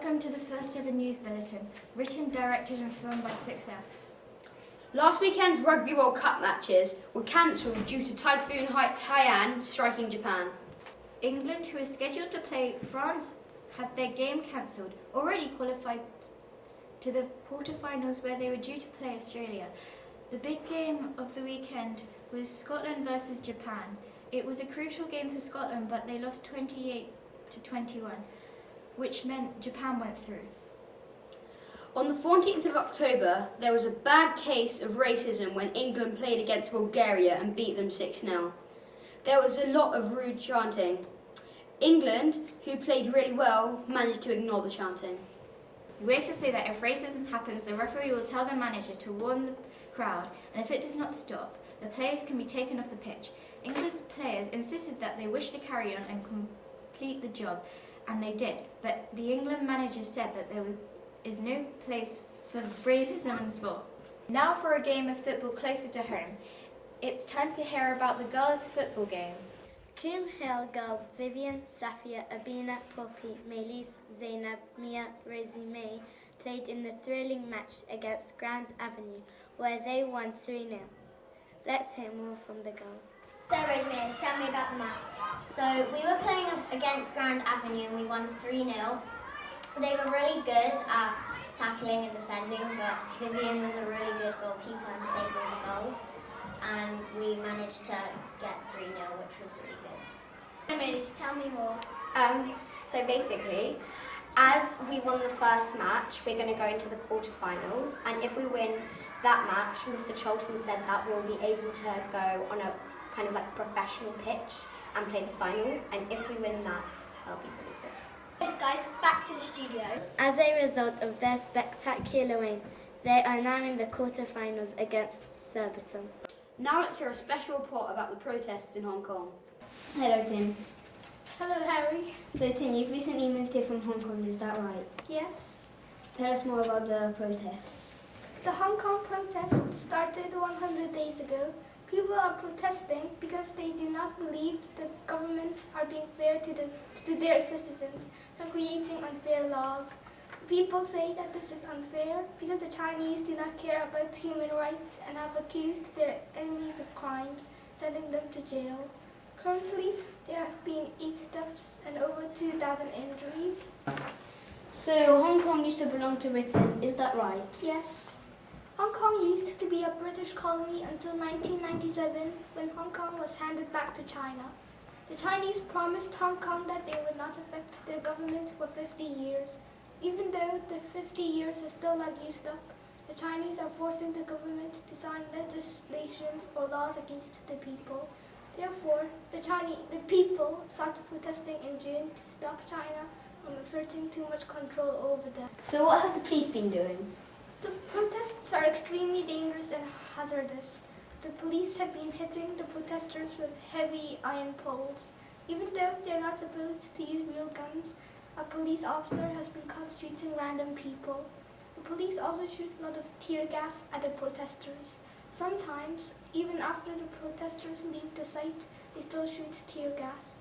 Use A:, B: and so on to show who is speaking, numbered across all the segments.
A: Welcome to the first ever news bulletin, written, directed and filmed by 6F.
B: Last weekend's Rugby World Cup matches were cancelled due to Typhoon Haiyan striking Japan.
A: England, who is scheduled to play France, had their game cancelled, already qualified to the quarterfinals where they were due to play Australia. The big game of the weekend was Scotland versus Japan. It was a crucial game for Scotland, but they lost 28-21, which meant Japan went through.
B: On the 14th of October, there was a bad case of racism when England played against Bulgaria and beat them 6-0. There was a lot of rude chanting. England, who played really well, managed to ignore the chanting.
A: UEFA say that if racism happens, the referee will tell the manager to warn the crowd, and if it does not stop, the players can be taken off the pitch. England's players insisted that they wish to carry on and complete the job, and they did, but the England manager said that there is no place for racism in sport. Now for a game of football closer to home. It's time to hear about the girls' football game.
C: Coombe Hill girls Vivian, Safia, Abina, Poppy, Melis, Zainab, Mia, Rosie May played in the thrilling match against Grand Avenue, where they won 3-0. Let's hear more from the girls.
D: So Rosemary, tell me about the match. So we were playing against Grand Avenue and we won 3-0. They were really good at tackling and defending, but Vivian was a really good goalkeeper and saved all the goals. And we managed to get 3-0, which was really good.
E: Melis, tell me more.
F: So basically, as we won the first match, we're going to go into the quarterfinals, and if we win that match, Mr. Cholton said that we'll be able to go on a kind of like professional pitch and play the finals, and if we win that, that'll be really good.
E: Thanks guys, back to the studio.
C: As a result of their spectacular win, they are now in the quarterfinals against Surbiton.
B: Now let's hear a special report about the protests in Hong Kong. Hello, Tin.
E: Hello Harry.
B: So, Tin, you've recently moved here from Hong Kong, is that right?
E: Yes.
B: Tell us more about the protests.
E: The Hong Kong protest started 100 days ago. People are protesting because they do not believe the government are being fair to their citizens and creating unfair laws. People say that this is unfair because the Chinese do not care about human rights and have accused their enemies of crimes, sending them to jail. Currently, there have been 8 deaths and over 2,000 injuries.
B: So, Hong Kong used to belong to Britain, is that right?
E: Yes. Hong Kong used to be a British colony until 1997, when Hong Kong was handed back to China. The Chinese promised Hong Kong that they would not affect their government for 50 years. Even though the 50 years is still not used up, the Chinese are forcing the government to sign legislations or laws against the people. Therefore, the people started protesting in June to stop China from exerting too much control over them.
B: So, what have the police been doing?
E: The protests are extremely dangerous and hazardous. The police have been hitting the protesters with heavy iron poles. Even though they are not supposed to use real guns, a police officer has been caught shooting random people. The police also shoot a lot of tear gas at the protesters. Sometimes, even after the protesters leave the site, they still shoot tear gas.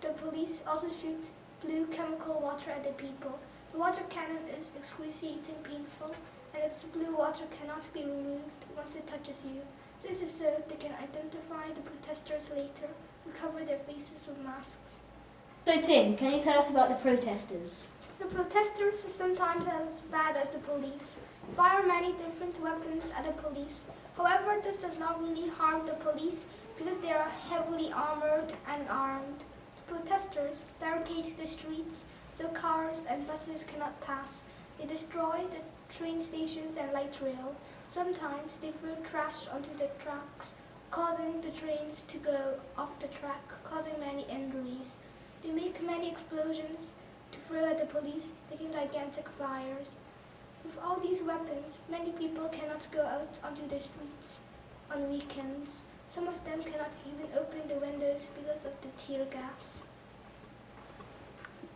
E: The police also shoot blue chemical water at the people. The water cannon is excruciating painful, and its blue water cannot be removed once it touches you. This is so they can identify the protesters later, who cover their faces with masks.
B: So, Tin, can you tell us about the protesters?
E: The protesters are sometimes as bad as the police, fire many different weapons at the police. However, this does not really harm the police because they are heavily armored and armed. The protesters barricade the streets so cars and buses cannot pass. They destroy the train stations and light rail. Sometimes they throw trash onto the tracks, causing the trains to go off the track, causing many injuries. They make many explosions to throw at the police, making gigantic fires. With all these weapons, many people cannot go out onto the streets on weekends. Some of them cannot even open the windows because of the tear gas.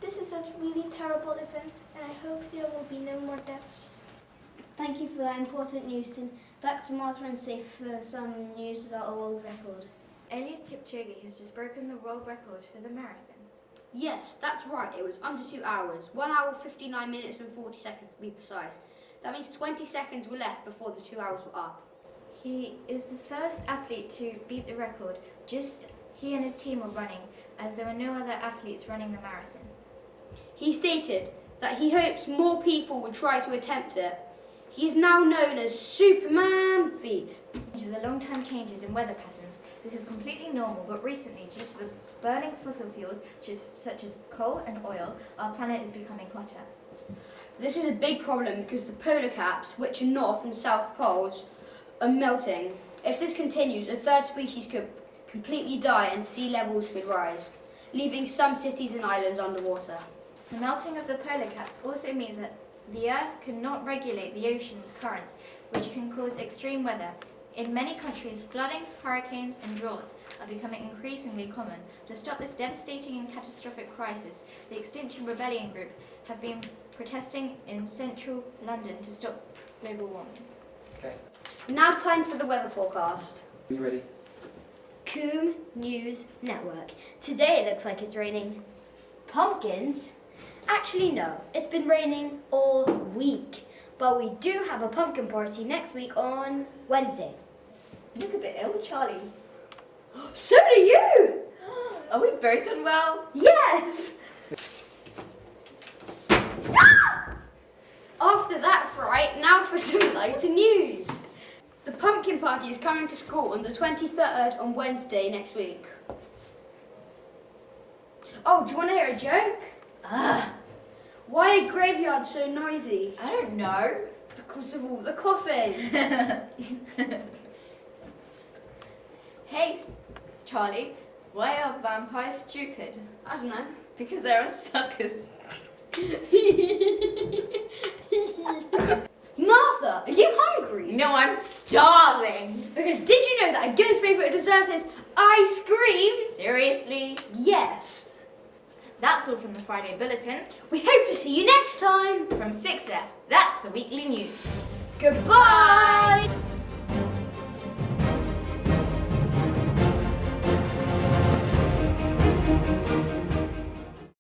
E: This is a really terrible event, and I hope there will be no more deaths.
B: Thank you for that important news, Tin. Back to Martha and Safe for some news about a world record.
A: Eliud Kipchoge has just broken the world record for the marathon.
B: Yes, that's right. It was under 2 hours. 1 hour, 59 minutes and 40 seconds to be precise. That means 20 seconds were left before the 2 hours were up.
A: He is the first athlete to beat the record. Just he and his team were running, as there were no other athletes running the marathon.
B: He stated that he hopes more people would try to attempt it. He is now known as Superman feat.
A: Due to the long-term changes in weather patterns, this is completely normal, but recently, due to the burning fossil fuels such as coal and oil, our planet is becoming hotter.
B: This is a big problem because the polar caps, which are north and south poles, are melting. If this continues, a third species could completely die and sea levels could rise, leaving some cities and islands underwater.
A: The melting of the polar caps also means that the Earth cannot regulate the ocean's currents, which can cause extreme weather. In many countries, flooding, hurricanes and droughts are becoming increasingly common. To stop this devastating and catastrophic crisis, the Extinction Rebellion group have been protesting in central London to stop global warming.
G: Okay.
B: Now time for the weather forecast.
G: Are you ready?
H: Coombe News Network. Today it looks like it's raining. Pumpkins? Actually, no. It's been raining all week. But we do have a pumpkin party next week on Wednesday.
A: You look a bit ill, Charlie.
H: So do you!
A: Are we both unwell?
H: Yes!
B: After that fright, now for some lighter news. The pumpkin party is coming to school on the 23rd on Wednesday next week. Oh, do you want to hear a joke? Why are graveyards so noisy?
A: I don't know.
B: Because of all the coughing.
A: Hey, Charlie, why are vampires stupid?
B: I don't know.
A: Because they're suckers.
B: Martha, are you hungry?
A: No, I'm starving.
B: Because did you know that a goat's favourite dessert is ice cream?
A: Seriously?
B: Yes.
A: That's all from the Friday Bulletin.
B: We hope to see you next time.
A: From 6F, that's the weekly news.
B: Goodbye.